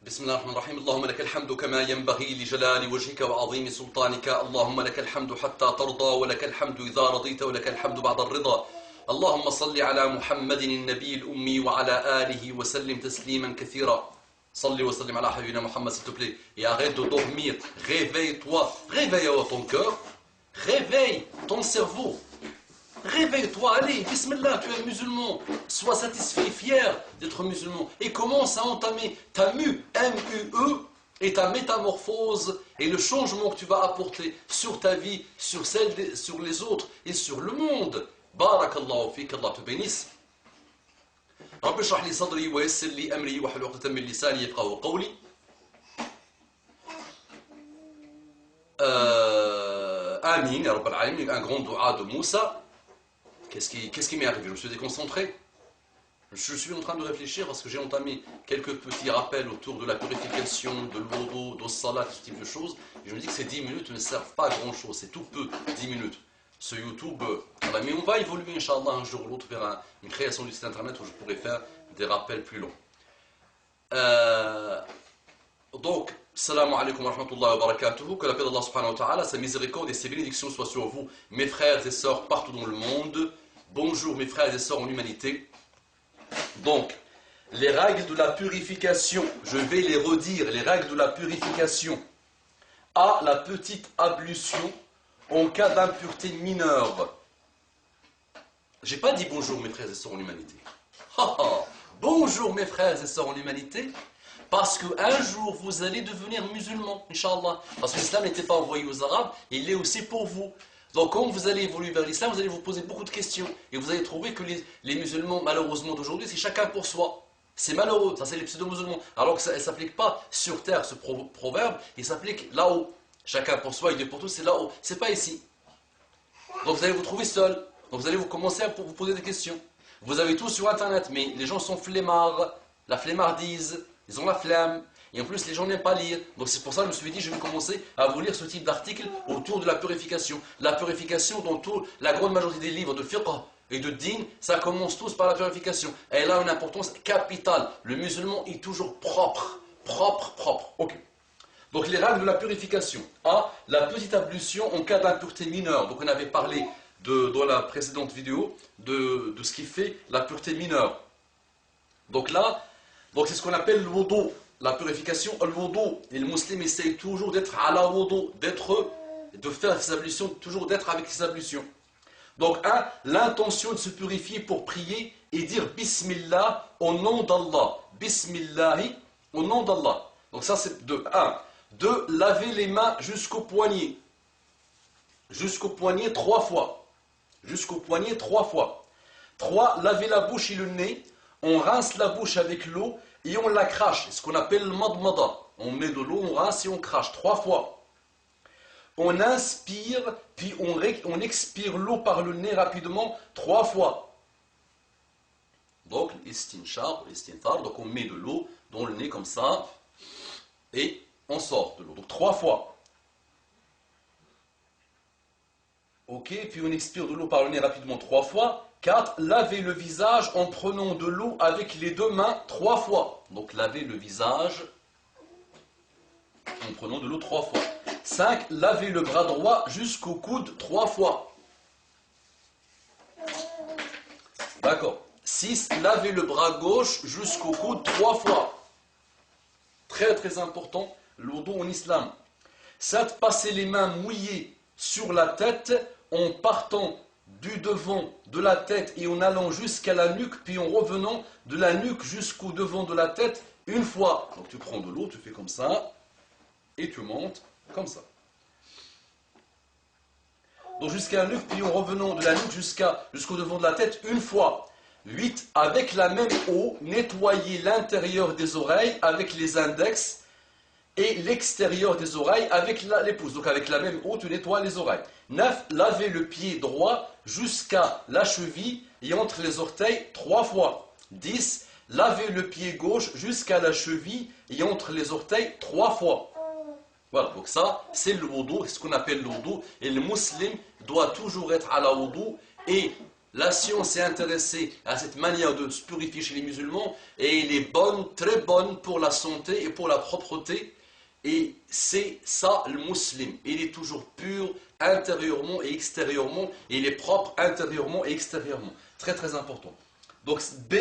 بسم الله الرحمن الرحيم اللهم لك الحمد كما ينبغي لجلال وجهك وعظيم سلطانك اللهم لك الحمد حتى ترضى ولك الحمد إذا رضيت ولك الحمد بعد الرضا اللهم صل على محمد النبي الأمي وعلى آله وسلم تسليما كثيرا صل وسلم على حبيبنا محمد s'il te plaît et arrête de dormir, réveille-toi, réveille ton cœur, réveille ton cerveau. Réveille-toi, allez, bismillah, tu es musulman. Sois satisfait, fier d'être musulman. Et commence à entamer ta M-U-E, et ta métamorphose et le changement que tu vas apporter sur ta vie, sur les autres et sur le monde. Barakallahu fik, Allah te bénisse. رب اشرح لي صدري ويسر لي أمري واحلل عقدة من لساني يفقهوا قولي. Amin, ya Rabbal Alamin, un grand dua de Moussa. Qu'est-ce qui m'est arrivé? Je me suis déconcentré. Je suis en train de réfléchir parce que j'ai entamé quelques petits rappels autour de la purification, de l'odo, de salat, ce type de choses. Et je me dis que ces 10 minutes ne servent pas à grand chose, c'est tout peu, 10 minutes. Ce YouTube, voilà. Mais on va évoluer, Inch'Allah, un jour ou l'autre vers une création du site internet où je pourrai faire des rappels plus longs. Donc, salam alaikum wa rahmatullahi wa barakatuhu, que la paix d'Allah subhanahu wa ta'ala, sa miséricorde et ses bénédictions soient sur vous, mes frères et sœurs partout dans le monde. Bonjour mes frères et sœurs en humanité. Donc, les règles de la purification, je vais les redire, les règles de la purification à la petite ablution en cas d'impureté mineure. J'ai pas dit bonjour mes frères et sœurs en humanité. Bonjour mes frères et sœurs en humanité. Parce qu'un jour, vous allez devenir musulman, Inch'Allah. Parce que l'islam n'était pas envoyé aux Arabes, il est aussi pour vous. Donc quand vous allez évoluer vers l'islam, vous allez vous poser beaucoup de questions. Et vous allez trouver que les musulmans, malheureusement d'aujourd'hui, c'est chacun pour soi. C'est malheureux, ça c'est les pseudo-musulmans. Alors que ça ne s'applique pas sur terre, ce proverbe, il s'applique là-haut. Chacun pour soi et Dieu pour tous, c'est là-haut. C'est pas ici. Donc vous allez vous trouver seul. Donc vous allez commencer à vous poser des questions. Vous avez tout sur Internet, mais les gens sont flemmards, la flemmardise. Ils ont la flamme, et en plus les gens n'aiment pas lire. Donc c'est pour ça que je me suis dit, je vais commencer à vous lire ce type d'article autour de la purification. La purification, dans la grande majorité des livres de fiqh et de din, ça commence tous par la purification. Elle a une importance capitale. Le musulman est toujours propre. Ok. Donc les règles de la purification. A, la petite ablution en cas d'impureté mineure. Donc on avait parlé dans la précédente vidéo de ce qui fait la pureté mineure. Donc là, c'est ce qu'on appelle le wudu, la purification, le wudu. Et le musulman essaye toujours d'être à la wudu, de faire ses ablutions, toujours d'être avec ses ablutions. Donc, l'intention de se purifier pour prier et dire Bismillah au nom d'Allah. Bismillahi au nom d'Allah. Donc ça c'est de 1. 2. Laver les mains jusqu'au poignet. Jusqu'au poignet 3 fois. Jusqu'au poignet 3 fois. 3. Laver la bouche et le nez. On rince la bouche avec l'eau et on la crache. C'est ce qu'on appelle le madmada. On met de l'eau, on rince et on crache 3 fois. On inspire, puis on expire l'eau par le nez rapidement 3 fois. Donc, l'istinshar, l'istinthar, donc on met de l'eau dans le nez comme ça et on sort de l'eau. Donc 3 fois. Ok, puis on expire de l'eau par le nez rapidement 3 fois. 4. Laver le visage en prenant de l'eau avec les 2 mains 3 fois. Donc laver le visage en prenant de l'eau 3 fois. 5. Laver le bras droit jusqu'au coude 3 fois. D'accord. 6. Laver le bras gauche jusqu'au coude 3 fois. Très très important, l'odo en islam. 7. Passer les mains mouillées sur la tête en partant du devant de la tête et en allant jusqu'à la nuque, puis en revenant de la nuque jusqu'au devant de la tête une fois. Donc tu prends de l'eau, tu fais comme ça, et tu montes comme ça. Donc jusqu'à la nuque, puis en revenant de la nuque jusqu'au devant de la tête une fois. 8. Avec la même eau, nettoyer l'intérieur des oreilles avec les index et l'extérieur des oreilles avec les pouces. Donc avec la même eau, tu nettoies les oreilles. 9. Laver le pied droit jusqu'à la cheville et entre les orteils 3 fois. 10. Laver le pied gauche jusqu'à la cheville et entre les orteils 3 fois. Voilà, donc ça, c'est le wudu, c'est ce qu'on appelle le wudu. Et le musulman doit toujours être à la wudu et La science s'est intéressée à cette manière de se purifier chez les musulmans et elle est bonne, très bonne pour la santé et pour la propreté. Et c'est ça le musulman. Il est toujours pur intérieurement et extérieurement. Et il est propre intérieurement et extérieurement. Très très important. Donc B,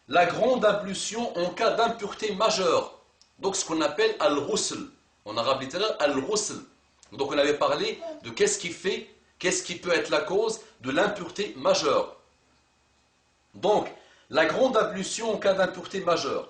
la grande ablution en cas d'impureté majeure. Donc ce qu'on appelle al-ghusl. En arabe littéraire, al-ghusl. Donc on avait parlé de qu'est-ce qui peut être la cause de l'impureté majeure. Donc, la grande ablution en cas d'impureté majeure.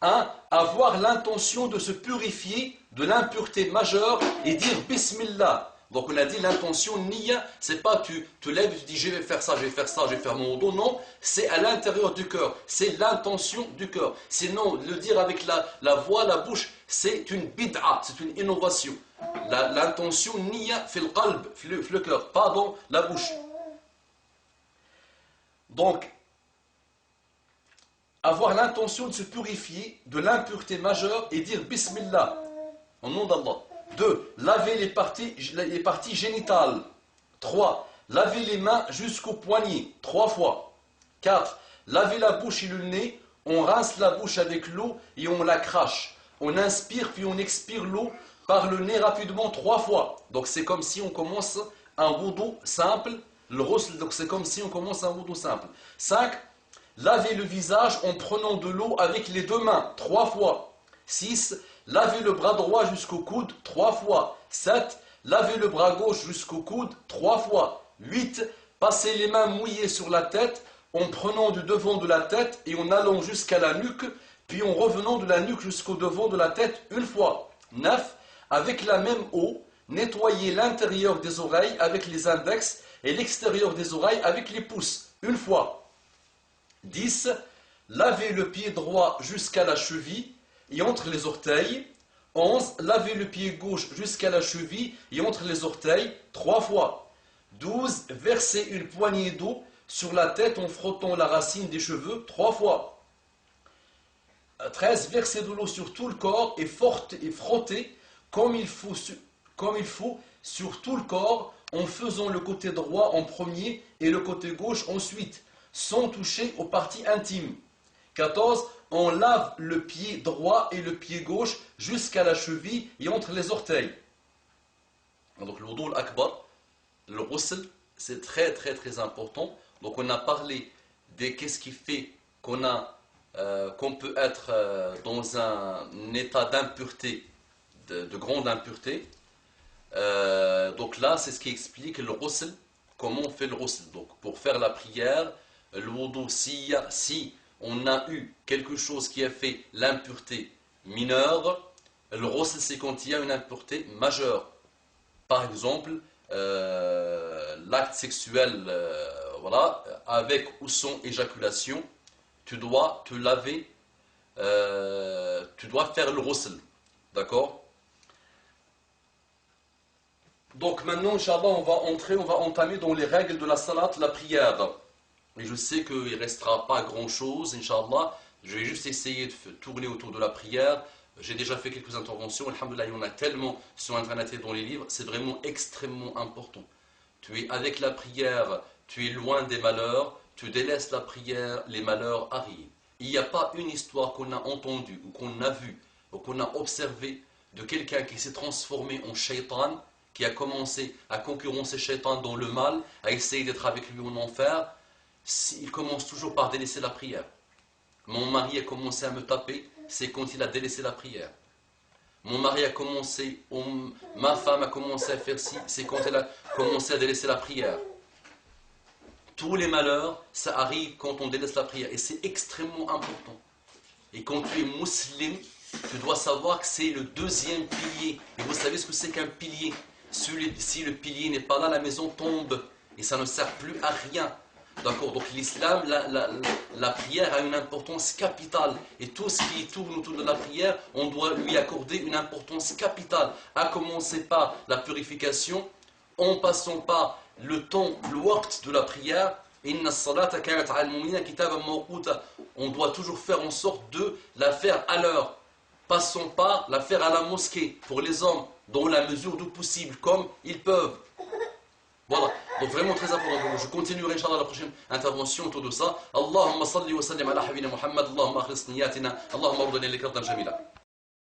1. Avoir l'intention de se purifier de l'impureté majeure et dire Bismillah. Donc on a dit l'intention niya, c'est pas tu te lèves et tu dis je vais faire ça, je vais faire ça, je vais faire mon dos. Non, c'est à l'intérieur du cœur. C'est l'intention du cœur. Sinon, le dire avec la voix, la bouche, c'est une bid'a, c'est une innovation. L'intention niya fait le qalb, fait le cœur, pas dans la bouche. Donc, avoir l'intention de se purifier de l'impureté majeure et dire Bismillah, au nom d'Allah. 2. Laver les parties génitales. 3. Laver les mains jusqu'au poignet, 3 fois. 4. Laver la bouche et le nez. On rince la bouche avec l'eau et on la crache. On inspire puis on expire l'eau par le nez rapidement 3 fois. Donc c'est comme si on commence un wudu simple. Le ghusl, donc c'est comme si on commence un wudu simple. 5. Laver le visage en prenant de l'eau avec les 2 mains, 3 fois. 6. Laver le bras droit jusqu'au coude, 3 fois. 7. Laver le bras gauche jusqu'au coude, 3 fois. 8. Passer les mains mouillées sur la tête en prenant du devant de la tête et en allant jusqu'à la nuque, puis en revenant de la nuque jusqu'au devant de la tête une fois. 9. Avec la même eau, nettoyer l'intérieur des oreilles avec les index et l'extérieur des oreilles avec les pouces, une fois. 10. Laver le pied droit jusqu'à la cheville et entre les orteils. 11. Laver le pied gauche jusqu'à la cheville et entre les orteils, 3 fois. 12. Verser une poignée d'eau sur la tête en frottant la racine des cheveux, 3 fois. 13. Verser de l'eau sur tout le corps et frotter comme il faut sur tout le corps en faisant le côté droit en premier et le côté gauche ensuite, sans toucher aux parties intimes. 14. On lave le pied droit et le pied gauche jusqu'à la cheville et entre les orteils. Donc le wudu al-akbar, le ghusl, c'est très très très important. Donc on a parlé de qu'est-ce qui fait qu'on peut être dans un état d'impureté, de grande impureté. Donc là, c'est ce qui explique le ghusl, comment on fait le ghusl. Donc pour faire la prière, le wudu, si on a eu quelque chose qui a fait l'impureté mineure, le ghusl, c'est quand il y a une impureté majeure. Par exemple, l'acte sexuel, voilà, avec ou sans éjaculation, tu dois te laver, tu dois faire le ghusl. D'accord? Donc maintenant, Inch'Allah, on va entamer dans les règles de la salat, la prière. Et je sais qu'il ne restera pas grand-chose, Inch'Allah. Je vais juste essayer de tourner autour de la prière. J'ai déjà fait quelques interventions. Alhamdoulilah, il y en a tellement sur Internet et dans les livres. C'est vraiment extrêmement important. Tu es avec la prière, tu es loin des malheurs. Tu délaisses la prière, les malheurs arrivent. Il n'y a pas une histoire qu'on a entendue, ou qu'on a vue, ou qu'on a observée de quelqu'un qui s'est transformé en shaitan, qui a commencé à concurrencer shaitan dans le mal, à essayer d'être avec lui en enfer. Il commence toujours par délaisser la prière. Mon mari a commencé à me taper, c'est quand il a délaissé la prière. Mon mari a commencé, ma femme a commencé à faire ci, c'est quand elle a commencé à délaisser la prière. Tous les malheurs, ça arrive quand on délaisse la prière. Et c'est extrêmement important. Et quand tu es musulman, tu dois savoir que c'est le deuxième pilier. Et vous savez ce que c'est qu'un pilier? Si le pilier n'est pas là, la maison tombe. Et ça ne sert plus à rien. D'accord? Donc l'islam, la prière a une importance capitale. Et tout ce qui tourne autour de la prière, on doit lui accorder une importance capitale. À commencer par la purification, en passant par le temps, le waqt de la prière. On doit toujours faire en sorte de la faire à l'heure. Passons par la faire à la mosquée pour les hommes, dans la mesure du possible, comme ils peuvent. Voilà. Donc vraiment très important pour nous. Je continuerai Inch'Allah la prochaine intervention autour de ça. Allahumma salli wa sallim ala habina Muhammad. Allahumma akhlis niyatina. Allahumma urdani likardan jamila.